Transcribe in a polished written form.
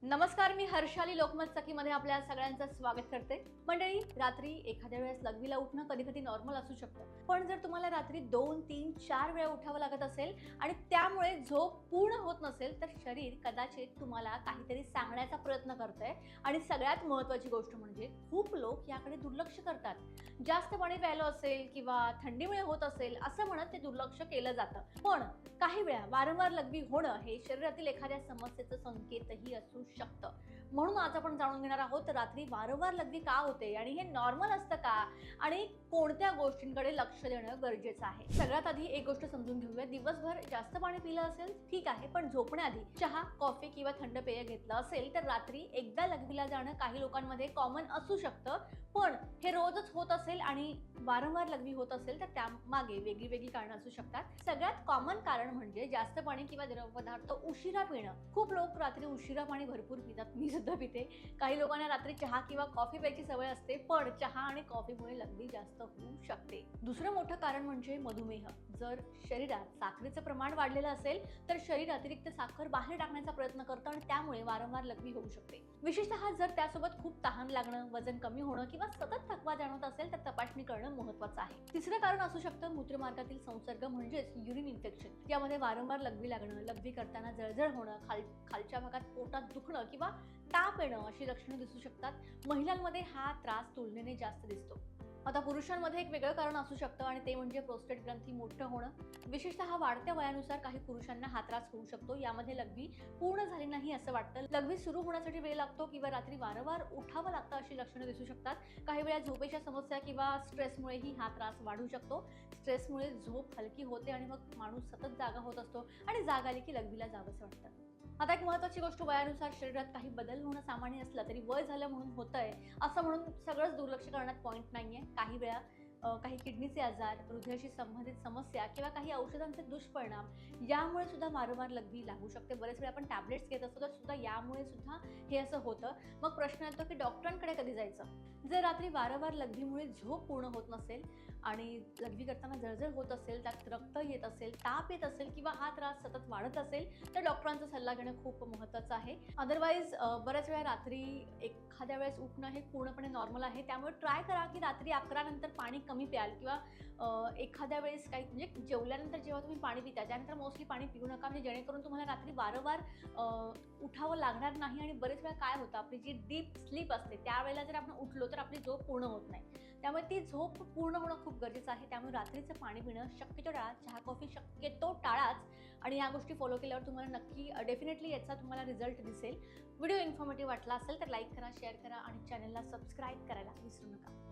नमस्कार, मी हर्षाली लोकमत सखीमध्ये आपल्या सगळ्यांचं स्वागत करते। मंडळी, रात्री एखाद्या वेळेस लघवीला उठणं कधी कधी नॉर्मल असू शकतं, पण जर तुम्हाला रात्री 2, 3, 4 वेळा उठावं लागत असेल आणि त्यामुळे झोप पूर्ण होत नसेल तर शरीर कदाचित तुम्हाला काहीतरी सांगण्याचा प्रयत्न करतंय। आणि सगळ्यात महत्त्वाची गोष्ट म्हणजे खूप लोक याकडे दुर्लक्ष करतात। जास्त पाणी प्यायलं असेल किंवा थंडीमुळे होत असेल असं म्हणत ते दुर्लक्ष केलं जातं, पण काही वेळा वारंवार लघवी होणं हे शरीरातील एखाद्या समस्येचं संकेतही असू शकतं। म्हणून आज आपण जाणून घेणार आहोत रात्री वारंवार लघवी का होते आणि हे नॉर्मल असतं का आणि कोणत्या गोष्टींकडे लक्ष देणं गरजेचं आहे। सगळ्यात आधी एक गोष्ट समजून घेऊया, दिवसभर जास्त पाणी पिलं असेल ठीक आहे, पण झोपण्याआधी चहा, कॉफी किंवा थंड पेय घेतलं असेल तर रात्री एकदा लघवीला जाणं काही लोकांमध्ये कॉमन असू शकतं, पण हे रोजच होत असेल आणि वारंवार लघवी होत असेल तर त्यामागे वेगळी वेगळी कारणं असू शकतात। सगळ्यात कॉमन कारण म्हणजे जास्त पाणी किंवा द्रव पदार्थ उशिरा पिणं। खूप लोक रात्री उशिरा पाणी भरपूर पितात, मी सुद्धा पिते। काही लोकांना रात्री चहा किंवा कॉफी प्यायची सवय असते, पण चहा आणि कॉफीमुळे लघवी जास्त होऊ शकते। दुसरं मोठं कारण म्हणजे मधुमेह। जर शरीरात साखरेचं प्रमाण वाढलेलं असेल तर शरीर अतिरिक्त साखर बाहेर टाकण्याचा प्रयत्न करतं आणि त्यामुळे वारंवार लघवी होऊ शकते। विशेषतः जर त्यासोबत खूप तहान लागणं, वजन कमी होणं किंवा सतत थकवा जाणवत असेल तर तपासणी करणं महत्त्वाचं आहे। तिसरं कारण असू शकतं मूत्रमार्गातील संसर्ग म्हणजेच युरिन इन्फेक्शन। यामध्ये वारंवार लघवी लागणं, लघवी करताना जळजळ होणं, खालच्या भागात पोटात दुखणं किंवा ताप येणं अशी लक्षणं दिसू शकतात। महिलांमध्ये हा त्रास तुलनेने जास्त दिसतो। आता पुरुषांमध्ये एक वेगळं कारण असू शकतं आणि ते म्हणजे प्रोस्टेट ग्रंथी मोठं होणं। विशेषतः वाढत्या वयानुसार काही पुरुषांना हा त्रास होऊ शकतो। यामध्ये लघवी पूर्ण झाली नाही असं वाटतं, लघवी सुरू होण्यासाठी वेळ लागतो किंवा रात्री वारंवार उठावं लागतं अशी लक्षणं दिसू शकतात। काही वेळा झोपेच्या समस्या किंवा स्ट्रेसमुळेही हा त्रास वाढू शकतो। स्ट्रेसमुळे झोप हलकी होते आणि मग माणूस सतत जागा होत असतो आणि जाग आली की लघवीला जावंसं वाटतं। आता एक महत्त्वाची गोष्ट, वयानुसार शरीरात काही बदल होणं सामान्य असलं तरी वय झालं म्हणून होतंय असं म्हणून सगळंच दुर्लक्ष करण्यात पॉईंट नाहीये। काही वेळा काही किडनीचे आजार, हृदयाशी संबंधित समस्या किंवा काही औषधांचे दुष्परिणाम यामुळे सुद्धा वारंवार लघवी लागू शकते। बरेच वेळा आपण टॅबलेट्स घेत असतो तर सुद्धा यामुळे सुद्धा हे असं होतं। मग प्रश्न येतो की डॉक्टरांकडे कधी जायचं? जर रात्री वारंवार लघवीमुळे झोप पूर्ण होत नसेल आणि लघवी करताना जळजळ होत असेल, त्यात रक्त येत असेल, ताप येत असेल किंवा हा त्रास सतत वाढत असेल तर डॉक्टरांचा सल्ला घेणं खूप महत्त्वाचं आहे। अदरवाईज बऱ्याच वेळा रात्री एखाद्या वेळेस उठणं हे पूर्णपणे नॉर्मल आहे, त्यामुळे ट्राय करा की रात्री 11 नंतर पाणी कमी प्याल किंवा एखाद्या वेळेस काही म्हणजे जेवल्यानंतर जेव्हा तुम्ही पाणी पिता त्यानंतर मोस्टली पाणी पिऊ नका, म्हणजे जेणेकरून तुम्हाला रात्री वारंवार उठावं लागणार नाही। आणि बरेच वेळा काय होतं, आपली जी डीप स्लीप असते त्यावेळेला जर आपण उठलो तर आपली झोप पूर्ण होत नाही, त्यामुळे ती झोप पूर्ण होणं खूप गरजेचं आहे। त्यामुळे रात्रीचं पाणी पिणं शक्यतो टाळा, चहा कॉफी शक्यतो टाळाच आणि या गोष्टी फॉलो केल्यावर तुम्हाला नक्की डेफिनेटली याचा तुम्हाला रिझल्ट दिसेल। व्हिडिओ इन्फॉर्मेटिव्ह वाटला असेल तर लाईक करा, शेअर करा आणि चॅनलला सबस्क्राईब करायला विसरू नका।